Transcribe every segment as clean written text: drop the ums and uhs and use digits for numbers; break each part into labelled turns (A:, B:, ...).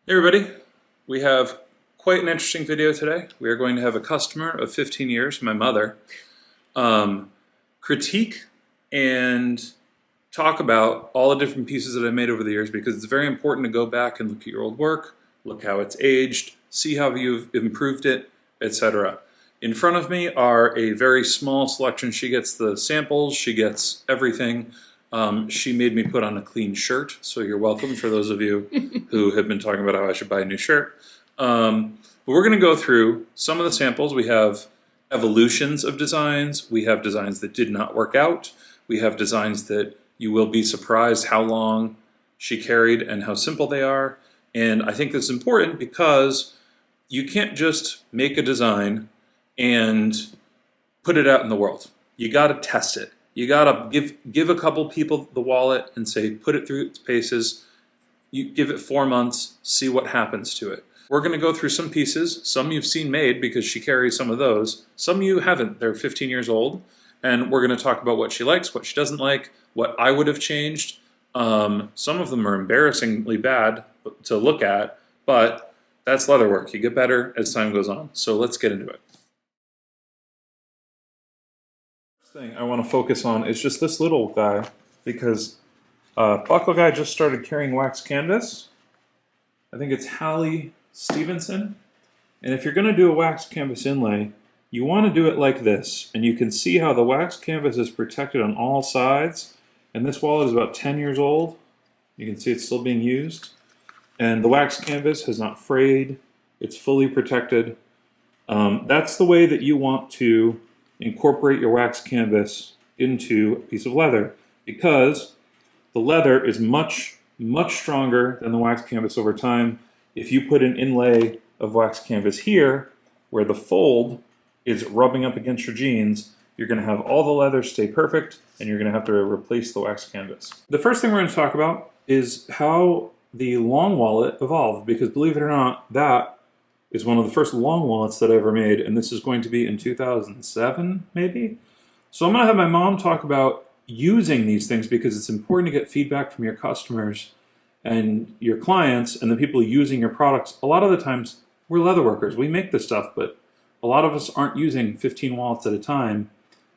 A: Hey everybody, we have quite an interesting video today. We are going to have a customer of 15 years, my mother, critique and talk about all the different pieces that I made over the years because it's very important to go back and look at your old work, look how it's aged, see how you've improved it, etc. In front of me are a very small selection. She gets the samples, she gets everything. She made me put on a clean shirt, so you're welcome for those of you who have been talking about how I should buy a new shirt. But we're going to go through some of the samples. We have evolutions of designs. We have designs that did not work out. We have designs that you will be surprised how long she carried and how simple they are. And I think this is important because you can't just make a design and put it out in the world. You got to test it. You gotta give a couple people the wallet and say, put it through its paces. You give it 4 months, see what happens to it. We're gonna go through some pieces. Some you've seen made because she carries some of those. Some you haven't. They're 15 years old. And we're gonna talk about what she likes, what she doesn't like, what I would have changed. Some of them are embarrassingly bad to look at, but that's leather work. You get better as time goes on. So let's get into it. Thing I want to focus on is just this little guy because Buckle Guy just started carrying wax canvas. I think it's Hallie Stevenson. And if you're going to do a wax canvas inlay, you want to do it like this. And you can see how the wax canvas is protected on all sides. And this wallet is about 10 years old. You can see it's still being used. And the wax canvas has not frayed. It's fully protected. That's the way that you want to incorporate your wax canvas into a piece of leather because the leather is much stronger than the wax canvas over time. If you put an inlay of wax canvas here where the fold is rubbing up against your jeans, you're going to have all the leather stay perfect and you're going to have to replace the wax canvas. The first thing we're going to talk about is how the long wallet evolved because believe it or not, that is one of the first long wallets that I ever made, and this is going to be in 2007, maybe? So I'm going to have my mom talk about using these things because it's important to get feedback from your customers and your clients and the people using your products. A lot of the times, we're leather workers. We make this stuff, but a lot of us aren't using 15 wallets at a time,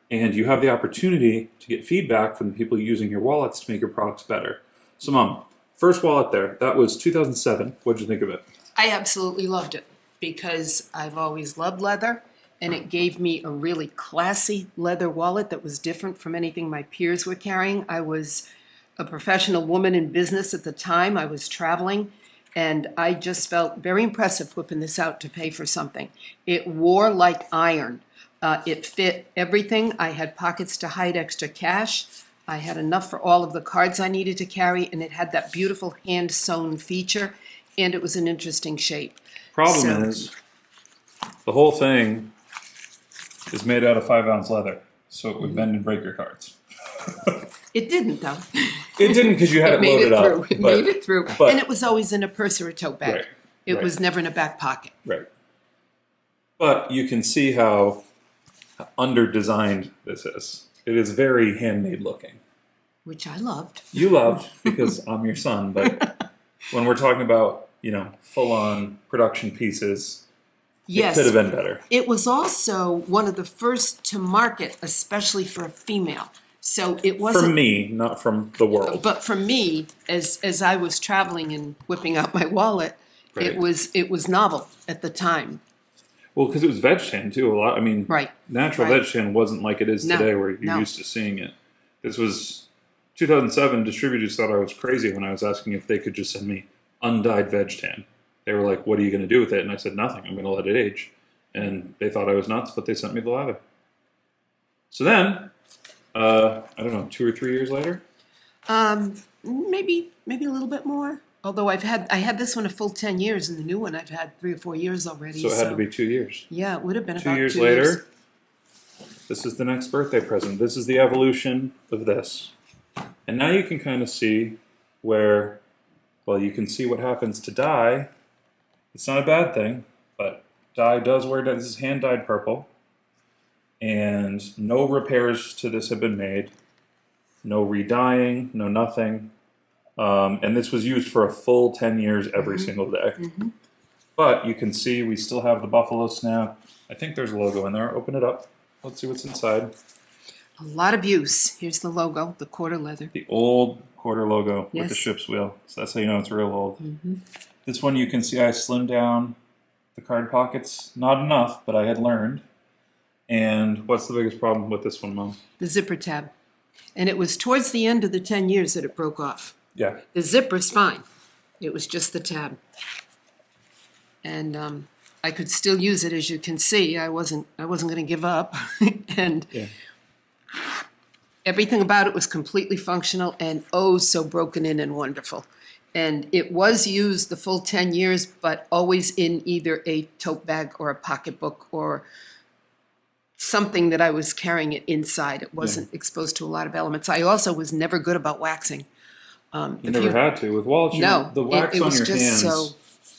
A: and you have the opportunity to get feedback from the people using your wallets to make your products better. So Mom, first wallet there, that was 2007. What did you think of it?
B: I absolutely loved it because I've always loved leather, and it gave me a really classy leather wallet that was different from anything my peers were carrying. I was a professional woman in business at the time. I was traveling, and I just felt very impressive whipping this out to pay for something. It wore like iron. It fit everything. I had pockets to hide extra cash. I had enough for all of the cards I needed to carry, and it had that beautiful hand-sewn feature, and it was an interesting shape.
A: Problem is, the whole thing is made out of 5-ounce leather, so it would bend and break your cards.
B: It didn't, though.
A: It didn't because you had it loaded up.
B: It made it through. And it was always in a purse or a tote bag.
A: Right,
B: it was never in a back pocket.
A: Right. But you can see how under-designed this is. It is very handmade looking.
B: Which I loved.
A: You loved because I'm your son, but when we're talking about full-on production pieces,
B: yes,
A: it could have been better.
B: It was also one of the first to market, especially for a female. So it wasn't
A: from me, not from the world.
B: But for me, as I was traveling and whipping out my wallet,
A: right.
B: it was novel at the time.
A: Well, because it was veg tan too. A lot. I mean,
B: right.
A: Natural veg tan wasn't like it is today, where you're used to seeing it. This was 2007. Distributors thought I was crazy when I was asking if they could just send me undyed veg tan. They were like, what are you going to do with it? And I said, nothing. I'm going to let it age. And they thought I was nuts, but they sent me the leather. So then, I don't know, 2 or 3 years later?
B: Maybe a little bit more. Although I had this one a full 10 years, and the new one I've had 3 or 4 years already.
A: So it had to be 2 years.
B: Yeah, it would have been
A: 2
B: about
A: years
B: 2
A: later.
B: years.
A: This is the next birthday present. This is the evolution of this. And now you can kind of see where, well, you can see what happens to dye. It's not a bad thing, but dye does wear down. This is hand-dyed purple. And no repairs to this have been made. No re-dyeing, no nothing. And this was used for a full 10 years every single day. But you can see we still have the buffalo snap. I think there's a logo in there. Open it up. Let's see what's inside.
B: A lot of use. Here's the logo, the quarter leather.
A: The old quarter logo with the
B: Yes.
A: ship's wheel. So that's how you know it's real old. This one you can see I slimmed down the card pockets. Not enough, but I had learned. And what's the biggest problem with this one, Mom?
B: The zipper tab. And it was towards the end of the 10 years that it broke off.
A: Yeah.
B: The zipper's fine. It was just the tab. And I could still use it, as you can see. I wasn't going to give up. And
A: Yeah.
B: everything about it was completely functional and oh so broken in and wonderful. And it was used the full 10 years, but always in either a tote bag or a pocketbook or something that I was carrying it inside. It wasn't exposed to a lot of elements. I also was never good about waxing.
A: You never had to. With wallets,
B: No,
A: the wax
B: it
A: on
B: was
A: your
B: just
A: hands.
B: so.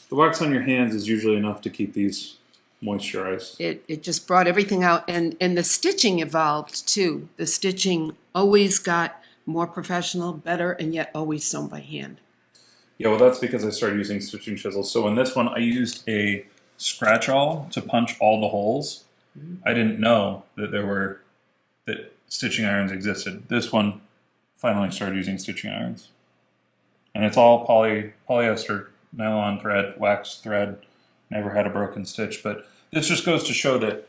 A: The wax on your hands is usually enough to keep these moisturized.
B: It just brought everything out, and the stitching evolved too. The stitching always got more professional, better, and yet always sewn by hand.
A: Yeah, well, that's because I started using stitching chisels. So in this one, I used a scratch-all to punch all the holes. I didn't know that stitching irons existed. This one finally started using stitching irons, and it's all polyester nylon thread, wax thread. Never had a broken stitch, but this just goes to show that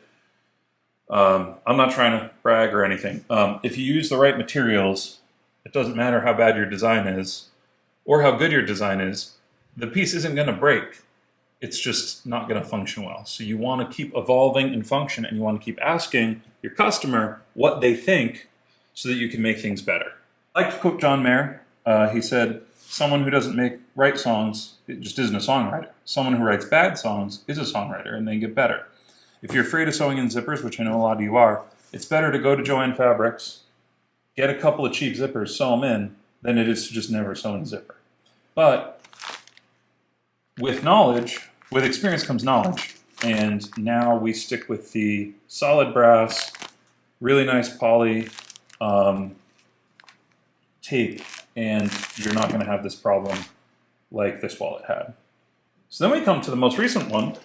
A: I'm not trying to brag or anything. If you use the right materials, it doesn't matter how bad your design is or how good your design is, the piece isn't going to break. It's just not going to function well. So you want to keep evolving and function, and you want to keep asking your customer what they think so that you can make things better. I like to quote John Mayer. He said, someone who doesn't write songs, it just isn't a songwriter. Someone who writes bad songs is a songwriter, and they get better. If you're afraid of sewing in zippers, which I know a lot of you are, it's better to go to Joann Fabrics, get a couple of cheap zippers, sew them in, than it is to just never sew in a zipper. But with knowledge, with experience comes knowledge. And now we stick with the solid brass, really nice poly tape, and you're not going to have this problem like this wallet had. So then we come to the most recent one,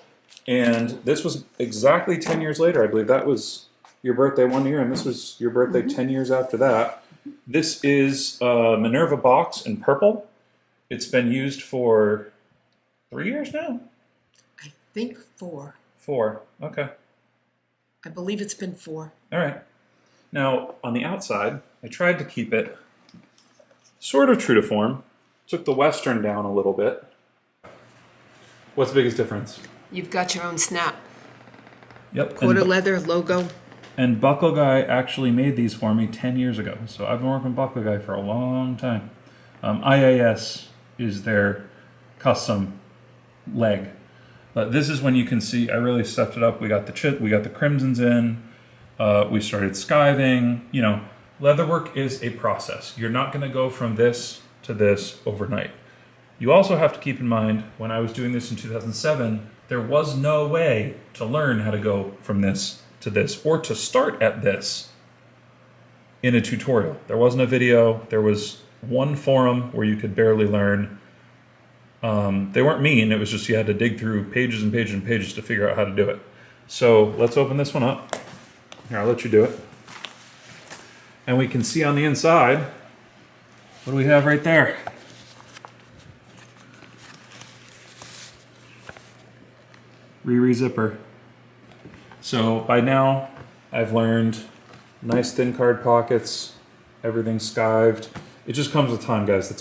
A: and this was exactly 10 years later. I believe that was your birthday one year, and this was your birthday 10 years after that. This is a Minerva box in purple. It's been used for 3 years now?
B: I think 4.
A: 4, okay.
B: I believe it's been 4.
A: All right. Now, on the outside, I tried to keep it sort of true to form. Took the Western down a little bit. What's the biggest difference?
B: You've got your own snap.
A: Yep.
B: Quarter leather logo.
A: And Buckle Guy actually made these for me 10 years ago. So I've been working with Buckle Guy for a long time. IAS is their custom leg. But this is when you can see I really stepped it up. We got the crimsons in. We started skiving. You know, leatherwork is a process. You're not going to go from this to this overnight. You also have to keep in mind, when I was doing this in 2007, there was no way to learn how to go from this to this or to start at this in a tutorial. There wasn't a video. There was one forum where you could barely learn. They weren't mean. It was just you had to dig through pages and pages and pages to figure out how to do it. So let's open this one up. Here, I'll let you do it. And we can see on the inside, what do we have right there? Riri zipper. So by now, I've learned nice thin card pockets, everything skived. It just comes with time, guys. That's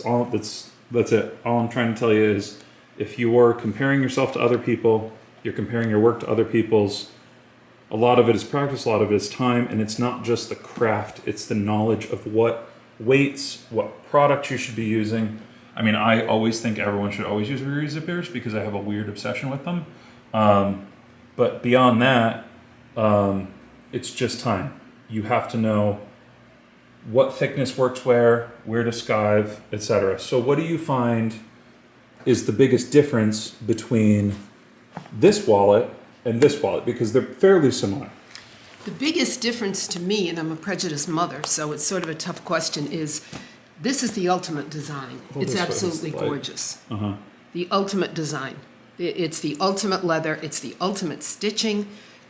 A: it. All I'm trying to tell you is, if you are comparing yourself to other people, you're comparing your work to other people's, a lot of it is practice, a lot of it is time, and it's not just the craft, it's the knowledge of what weights, what products you should be using. I mean, I always think everyone should always use Riri zippers because I have a weird obsession with them. But beyond that, it's just time. You have to know what thickness works where to skive, etc. So what do you find is the biggest difference between this wallet and this wallet? Because they're fairly similar.
B: The biggest difference to me, and I'm a prejudiced mother, so it's sort of a tough question, is This is the ultimate design.
A: Hold
B: It's
A: this way,
B: absolutely
A: this light.
B: gorgeous.
A: Uh-huh.
B: The ultimate design. It's the ultimate leather. It's the ultimate stitching.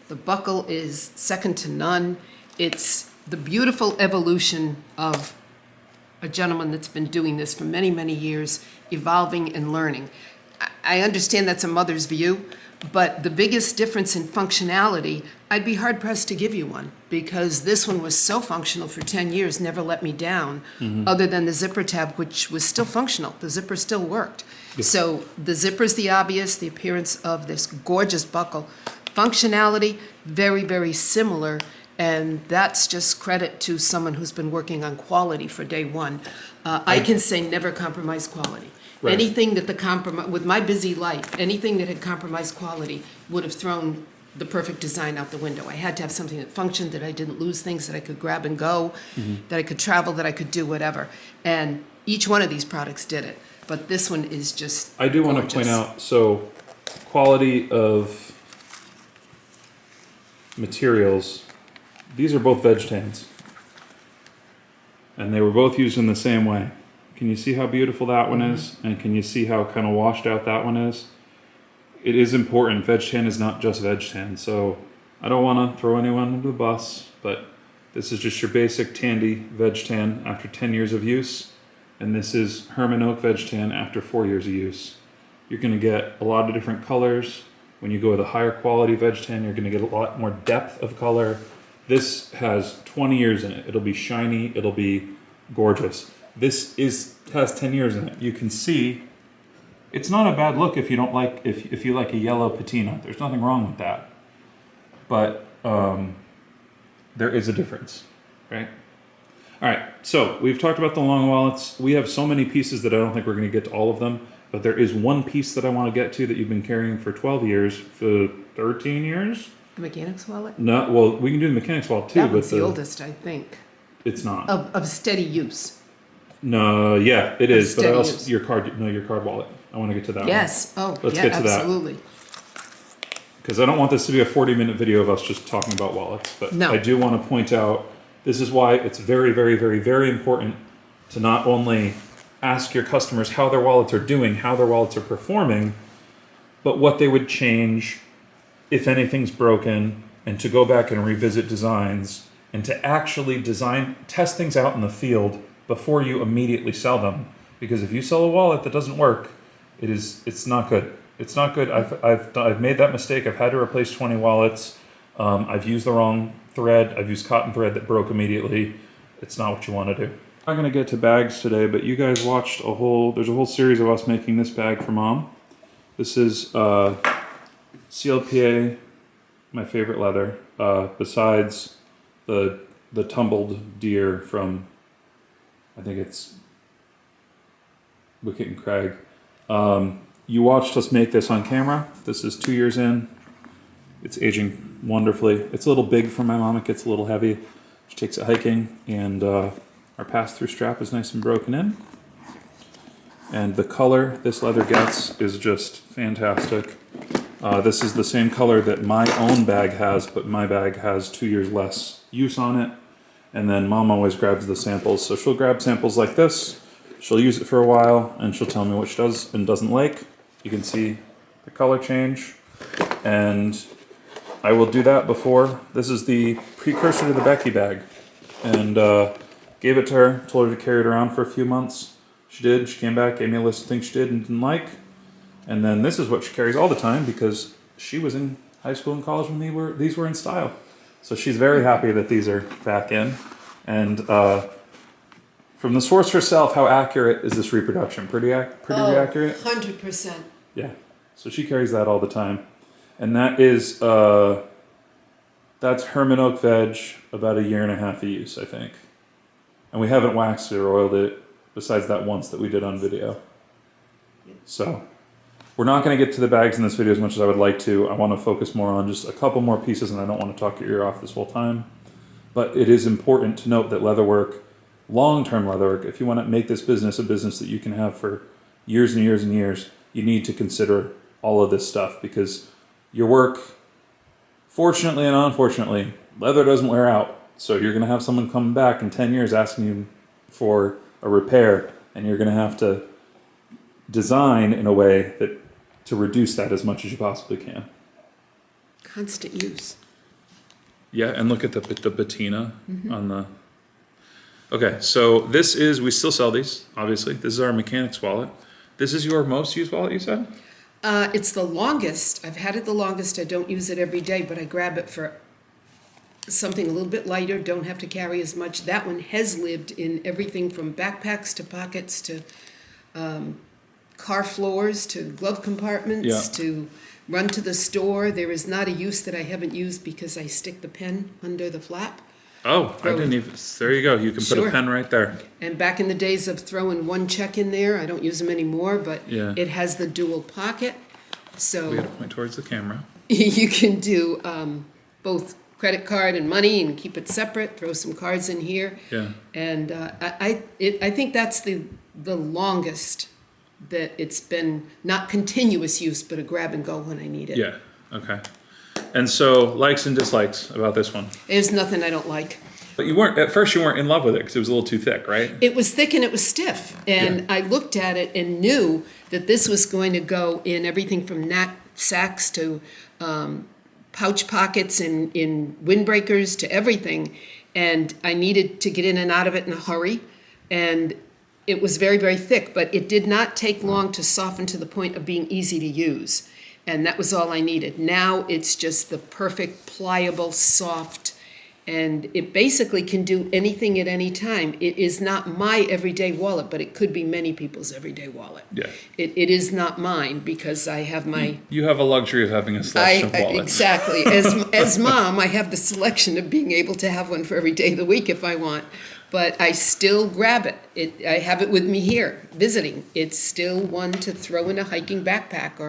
B: The buckle is second to none. It's the beautiful evolution of a gentleman that's been doing this for many, many years, evolving and learning. I understand that's a mother's view, but the biggest difference in functionality, I'd be hard pressed to give you one, because this one was so functional for 10 years, never let me down, other than the zipper tab, which was still functional. The zipper still worked. So the zipper's the obvious, the appearance of this gorgeous buckle. Functionality, very, very similar, and that's just credit to someone who's been working on quality for day one. I can say never compromise quality.
A: Right.
B: Anything that with my busy life, anything that had compromised quality would have thrown the perfect design out the window. I had to have something that functioned, that I didn't lose things, that I could grab and go, that I could travel, that I could do whatever. And each one of these products did it. But this one is just
A: I do want to point out, so quality of materials, these are both veg tans. And they were both used in the same way. Can you see how beautiful that one is? And can you see how kind of washed out that one is? It is important. Veg tan is not just veg tan. So I don't want to throw anyone under the bus, but this is just your basic Tandy veg tan after 10 years of use. And this is Herman Oak veg tan after 4 years of use. You're going to get a lot of different colors. When you go with a higher quality veg tan, you're going to get a lot more depth of color. This has 20 years in it. It'll be shiny. It'll be gorgeous. This has 10 years in it. You can see it's not a bad look if you don't like if you like a yellow patina. There's nothing wrong with that. But there is a difference, right? All right, so we've talked about the long wallets. We have so many pieces that I don't think we're going to get to all of them, but there is one piece that I want to get to that you've been carrying for 12 years, for 13 years?
B: The mechanics wallet?
A: No, well, we can do the mechanics wallet too,
B: That
A: but
B: one's the oldest, I think,
A: it's not.
B: of steady use.
A: No, yeah, it is, but I
B: steady
A: also
B: use.
A: your card wallet. I want to get to that
B: Yes. Oh,
A: Let's
B: yeah,
A: get to that.
B: absolutely.
A: because I don't want this to be a 40-minute video of us just talking about wallets, but
B: No.
A: I do want to point out this is why it's very, very, very, very important to not only ask your customers how their wallets are doing, how their wallets are performing, but what they would change if anything's broken, and to go back and revisit designs, and to actually test things out in the field before you immediately sell them. Because if you sell a wallet that doesn't work, it's not good. It's not good. I've made that mistake. I've had to replace 20 wallets. I've used the wrong thread. I've used cotton thread that broke immediately. It's not what you want to do. I'm not going to get to bags today, but you guys watched there's a whole series of us making this bag for Mom. This is CLPA, my favorite leather, besides the tumbled deer from, I think it's Wicket and Craig. You watched us make this on camera. This is 2 years in. It's aging wonderfully. It's a little big for my mom. It gets a little heavy. She takes it hiking, and our pass-through strap is nice and broken in. And the color this leather gets is just fantastic. This is the same color that my own bag has, but my bag has 2 years less use on it. And then Mom always grabs the samples. So she'll grab samples like this. She'll use it for a while, and she'll tell me what she does and doesn't like. You can see the color change. And I will do that before. This is the precursor to the Becky bag. And gave it to her, told her to carry it around for a few months. She did. She came back, gave me a list of things she did and didn't like. And then this is what she carries all the time because she was in high school and college when these were in style. So she's very happy that these are back in. And from the source herself, how accurate is this reproduction? Pretty accurate?
B: 100%.
A: Yeah. So she carries that all the time. And that is, that's Herman Oak Veg, about 1.5 years of use, I think. And we haven't waxed it or oiled it, besides that once that we did on video. So we're not going to get to the bags in this video as much as I would like to. I want to focus more on just a couple more pieces, and I don't want to talk your ear off this whole time. But it is important to note that leatherwork, long-term leatherwork, if you want to make this business a business that you can have for years and years and years, you need to consider all of this stuff, because your work, fortunately and unfortunately, leather doesn't wear out. So you're going to have someone come back in 10 years asking you for a repair, and you're going to have to design in a way that to reduce that as much as you possibly can.
B: Constant use.
A: Yeah, and look at the patina on the. Okay, so this is, we still sell these, obviously. This is our mechanics wallet. This is your most used wallet, you said?
B: It's the longest. I've had it the longest. I don't use it every day, but I grab it for something a little bit lighter, don't have to carry as much. That one has lived in everything from backpacks to pockets to car floors to glove compartments to run to the store. There is not a use that I haven't used because I stick the pen under the flap.
A: Oh, I didn't even, there you go. You can put a pen right there.
B: And back in the days of throwing one check in there, I don't use them anymore, but it has the dual pocket. So
A: we got to point towards the camera.
B: You can do both credit card and money and keep it separate, throw some cards in here.
A: Yeah.
B: And I think that's the longest that it's been not continuous use, but a grab and go when I need it.
A: Yeah, okay. And so, likes and dislikes about this one.
B: There's nothing I don't like.
A: But at first you weren't in love with it because it was a little too thick, right?
B: It was thick and it was stiff. And I looked at it and knew that this was going to go in everything from knapsacks to pouch pockets and in windbreakers to everything. And I needed to get in and out of it in a hurry. And it was very, very thick, but it did not take long to soften to the point of being easy to use. And that was all I needed. Now it's just the perfect, pliable, soft, and it basically can do anything at any time. It is not my everyday wallet, but it could be many people's everyday wallet.
A: Yeah.
B: It is not mine because I have my...
A: You have a luxury of having a selection of wallets.
B: Exactly. As mom, I have the selection of being able to have one for every day of the week if I want. But I still grab it. I have it with me here, visiting. It's still one to throw in a hiking backpack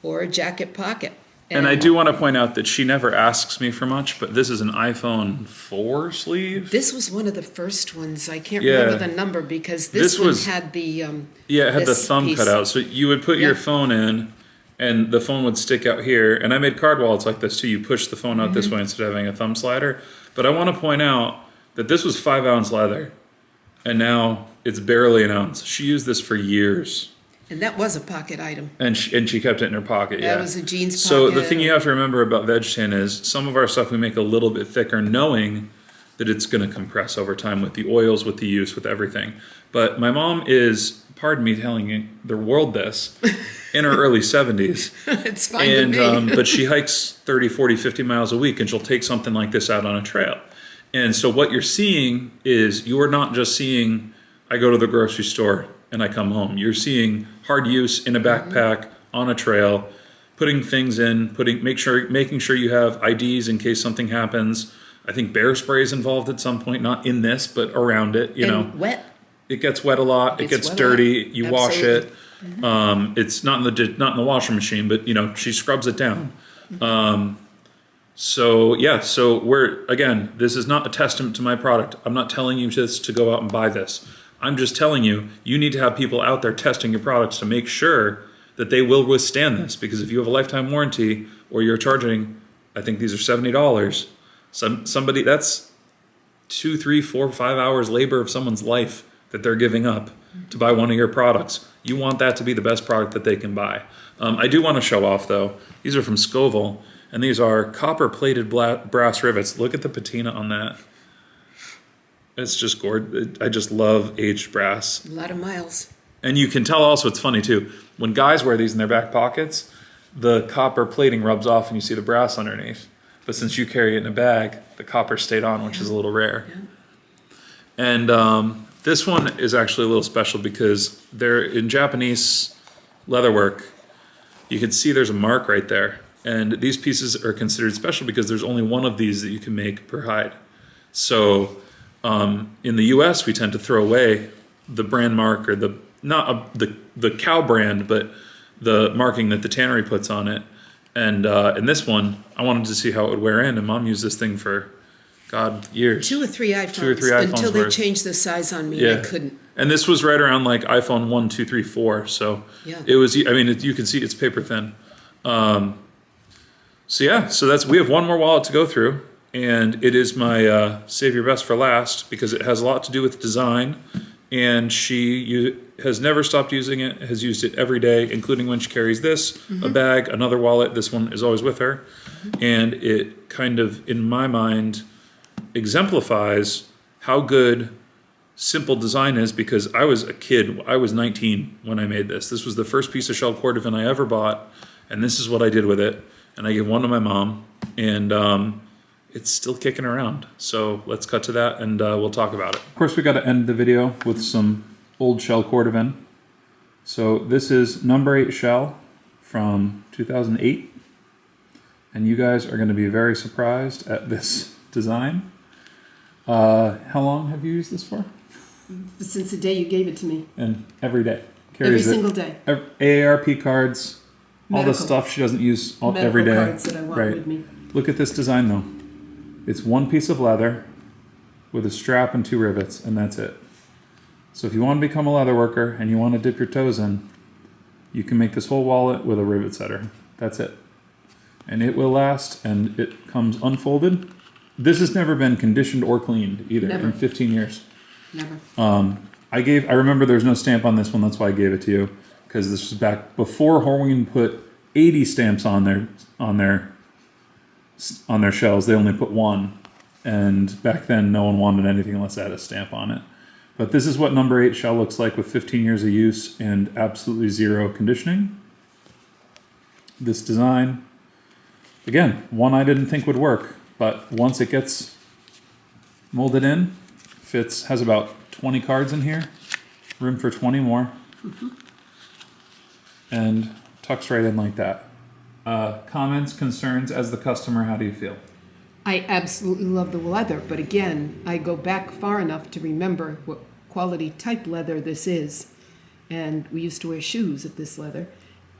B: or a jacket pocket.
A: And I do want to point out that she never asks me for much, but this is an iPhone 4 sleeve.
B: This was one of the first ones. I can't remember the number because this one had the
A: it had the thumb piece cut out. So you would put your phone in, and the phone would stick out here. And I made card wallets like this too. You push the phone out this way instead of having a thumb slider. But I want to point out that this was 5-ounce leather, and now it's barely an ounce. She used this for years.
B: And that was a pocket item.
A: And she kept it in her pocket,
B: That was a jeans pocket.
A: So the thing you have to remember about VegTan is some of our stuff we make a little bit thicker, knowing that it's going to compress over time with the oils, with the use, with everything. But my mom is, pardon me telling the world this, in her early 70s.
B: It's fine with me.
A: But she hikes 30, 40, 50 miles a week, and she'll take something like this out on a trail. And so what you're seeing is you are not just seeing, I go to the grocery store and I come home. You're seeing hard use in a backpack, on a trail, putting things in, making sure you have IDs in case something happens. I think bear spray is involved at some point, not in this, but around it, you know.
B: Wet.
A: It gets wet a lot. It gets dirty. You wash it. It's not in the washing machine, but you know, she scrubs it down. So this is not a testament to my product. I'm not telling you just to go out and buy this. I'm just telling you, you need to have people out there testing your products to make sure that they will withstand this. Because if you have a lifetime warranty or you're charging, I think these are $70, somebody that's 2, 3, 4, 5 hours labor of someone's life that they're giving up to buy one of your products. You want that to be the best product that they can buy. I do want to show off though. These are from Scoville, and these are copper plated brass rivets. Look at the patina on that. It's just gorgeous. I just love aged brass.
B: A lot of miles.
A: And you can tell also, it's funny too, when guys wear these in their back pockets, the copper plating rubs off and you see the brass underneath. But since you carry it in a bag, the copper stayed on, which is a little rare. Yeah. And this one is actually a little special because they're in Japanese leatherwork. You can see there's a mark right there. And these pieces are considered special because there's only one of these that you can make per hide. So in the U.S., we tend to throw away the brand mark or the cow brand, but the marking that the tannery puts on it. And in this one, I wanted to see how it would wear in, and Mom used this thing for, years.
B: 2 or 3 iPhones.
A: 2 or 3 iPhones
B: until they
A: worth.
B: changed the size on me. And I couldn't.
A: And this was right around like iPhone 1, 2, 3, 4. So it was. I mean, you can see it's paper thin. So we have one more wallet to go through. And it is my save your best for last because it has a lot to do with design and has never stopped using it, has used it every day, including when she carries this, a bag, another wallet. This one is always with her. And it kind of, in my mind, exemplifies how good simple design is, because I was a kid. I was 19 when I made this. This was the first piece of shell cordovan I ever bought, and this is what I did with it. And I gave one to my mom, and it's still kicking around. So let's cut to that, and we'll talk about it. Of course, we got to end the video with some old shell cordovan. So this is number 8 shell from 2008, and you guys are going to be very surprised at this design. How long have you used this for?
B: Since the day you gave it to me.
A: And every day.
B: Every single day.
A: AARP cards, all the
B: Medical.
A: stuff she doesn't use every
B: Medical
A: day.
B: cards that I want with me.
A: Look at this design though. It's one piece of leather with a strap and 2 rivets, and that's it. So if you want to become a leather worker and you want to dip your toes in, you can make this whole wallet with a rivet setter. That's it. And it will last, and it comes unfolded. This has never been conditioned or cleaned either.
B: Never.
A: In 15 years.
B: Never.
A: I remember there's no stamp on this one, that's why I gave it to you, because this was back before Horween put 80 stamps on their shells. They only put 1, and back then no one wanted anything unless it had a stamp on it. But this is what number 8 shell looks like with 15 years of use and absolutely 0 conditioning. This design, again, one I didn't think would work, but once it gets molded in, has about 20 cards in here, room for 20 more, and tucks right in like that. Comments, concerns, as the customer, how do you feel?
B: I absolutely love the leather, but again, I go back far enough to remember what quality type leather this is. And we used to wear shoes of this leather,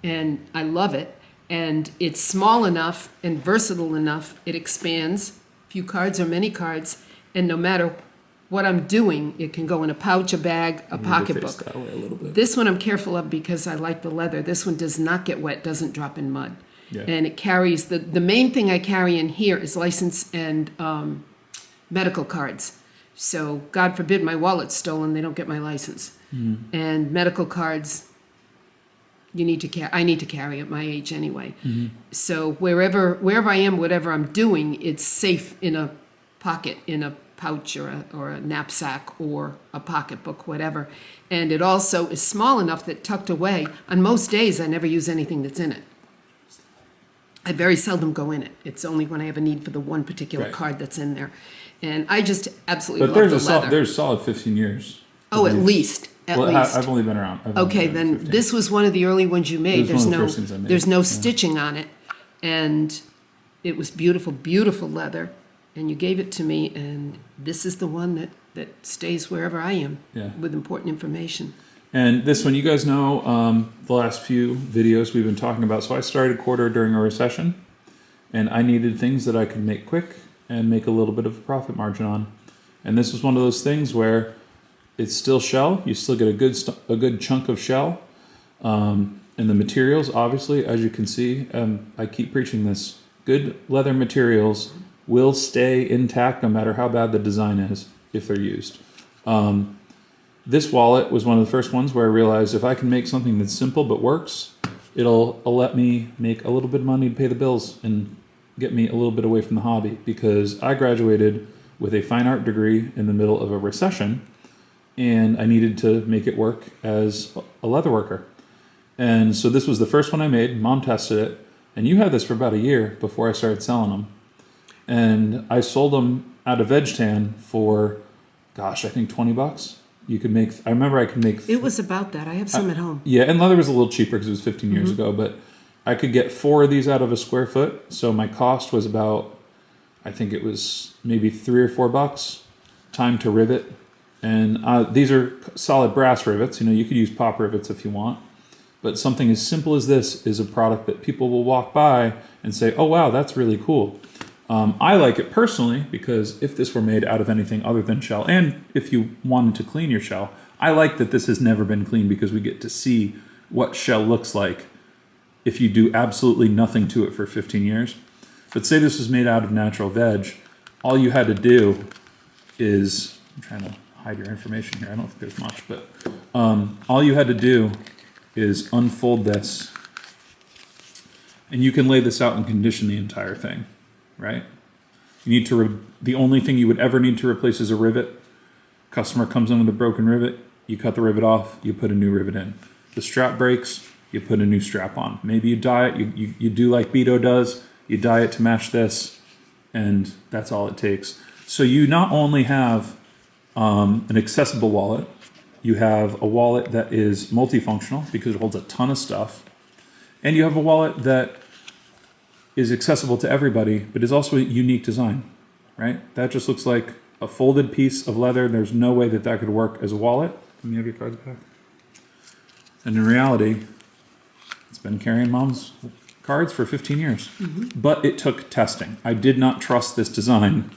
B: and I love it. And it's small enough and versatile enough, it expands, few cards or many cards, and no matter what I'm doing, it can go in a pouch, a bag, a pocketbook.
A: That way a little bit.
B: This one I'm careful of because I like the leather. This one does not get wet, doesn't drop in mud.
A: Yeah.
B: And it carries, the main thing I carry in here is license and medical cards. So God forbid my wallet's stolen, they don't get my license. And medical cards, I need to carry at my age anyway. So wherever I am, whatever I'm doing, it's safe in a pocket, in a pouch or a knapsack or a pocketbook, whatever. And it also is small enough that tucked away, on most days I never use anything that's in it. I very seldom go in it. It's only when I have a need for the one particular card that's in there. And I just absolutely love the leather.
A: There's solid 15 years.
B: Oh, at least.
A: I've only been around.
B: Okay, then
A: 15.
B: this was one of the early ones you made.
A: It was one of the first things I made.
B: There's no stitching on it. And it was beautiful, beautiful leather. And you gave it to me, and this is the one that stays wherever I am with important information.
A: And this one, you guys know, the last few videos we've been talking about. So I started quarter during a recession, and I needed things that I could make quick and make a little bit of a profit margin on. And this was one of those things where it's still shell. You still get a good chunk of shell. And the materials, obviously, as you can see, I keep preaching this. Good leather materials will stay intact no matter how bad the design is if they're used. This wallet was one of the first ones where I realized if I can make something that's simple but works, it'll let me make a little bit of money to pay the bills and get me a little bit away from the hobby, because I graduated with a fine art degree in the middle of a recession, and I needed to make it work as a leather worker. And so this was the first one I made. Mom tested it, and you had this for about a year before I started selling them. And I sold them out of veg tan for, I think $20. You could make, I remember I could make.
B: It was about that. I have some at home.
A: Yeah, and leather was a little cheaper because it was 15 years ago, but I could get 4 of these out of a square foot. So my cost was about, I think it was maybe $3 or $4. Time to rivet. And these are solid brass rivets. You could use pop rivets if you want. But something as simple as this is a product that people will walk by and say, oh, wow, that's really cool. I like it personally because if this were made out of anything other than shell, and if you wanted to clean your shell, I like that this has never been cleaned because we get to see what shell looks like if you do absolutely nothing to it for 15 years. But say this was made out of natural veg, all you had to do is, I'm trying to hide your information here. I don't think there's much, but all you had to do is unfold this, and you can lay this out and condition the entire thing, right? You need to, the only thing you would ever need to replace is a rivet. Customer comes in with a broken rivet, you cut the rivet off, you put a new rivet in. The strap breaks, you put a new strap on. Maybe you dye it, you do like Beto does, you dye it to match this, and that's all it takes. So you not only have an accessible wallet, you have a wallet that is multifunctional because it holds a ton of stuff, and you have a wallet that is accessible to everybody, but is also a unique design, right? That just looks like a folded piece of leather. There's no way that that could work as a wallet. Let me have your cards back. And in reality, it's been carrying Mom's cards for 15 years. Mm-hmm. But it took testing. I did not trust this design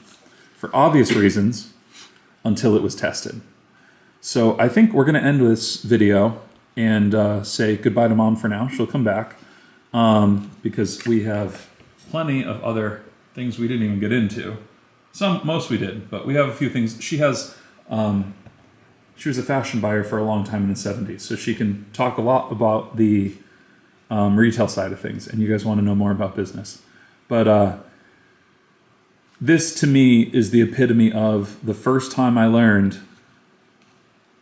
A: for obvious reasons until it was tested. So I think we're going to end this video and say goodbye to Mom for now. She'll come back because we have plenty of other things we didn't even get into. Most we did, but we have a few things. She has, she was a fashion buyer for a long time in the 70s, so she can talk a lot about the retail side of things, and you guys want to know more about business. But this, to me, is the epitome of the first time I learned,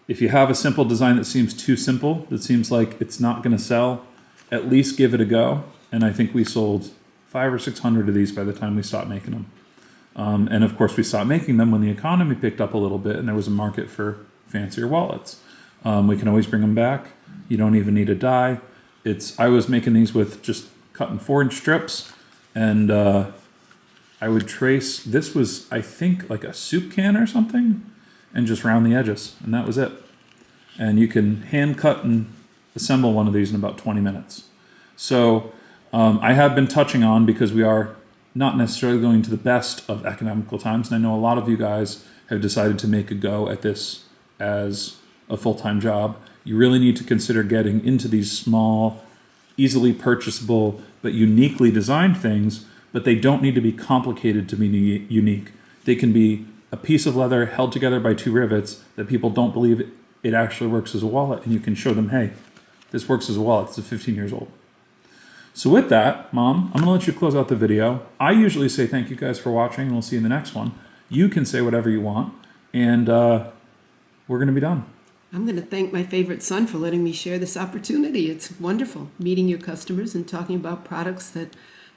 A: if you have a simple design that seems too simple, that seems like it's not going to sell, at least give it a go. And I think we sold 500 or 600 of these by the time we stopped making them. And of course, we stopped making them when the economy picked up a little bit and there was a market for fancier wallets. We can always bring them back. You don't even need a die. I was making these with just cutting 4-inch strips, and I would trace, this was, I think, like a soup can or something, and just round the edges, and that was it. And you can hand cut and assemble one of these in about 20 minutes. So I have been touching on, because we are not necessarily going to the best of economical times, and I know a lot of you guys have decided to make a go at this as a full-time job. You really need to consider getting into these small, easily purchasable, but uniquely designed things, but they don't need to be complicated to be unique. They can be a piece of leather held together by 2 rivets that people don't believe it actually works as a wallet, and you can show them, hey, this works as a wallet. It's 15 years old. So with that, Mom, I'm going to let you close out the video. I usually say thank you guys for watching, and we'll see you in the next one. You can say whatever you want, and we're going to be done.
B: I'm going to thank my favorite son for letting me share this opportunity. It's wonderful meeting your customers and talking about products that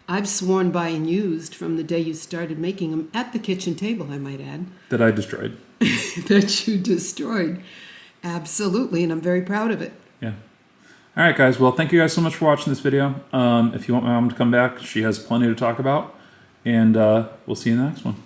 B: I've sworn by and used from the day you started making them at the kitchen table, I might add.
A: That I destroyed.
B: That you destroyed. Absolutely, and I'm very proud of it.
A: Yeah. All right, guys. Well, thank you guys so much for watching this video. If you want my mom to come back, she has plenty to talk about. And we'll see you in the next one.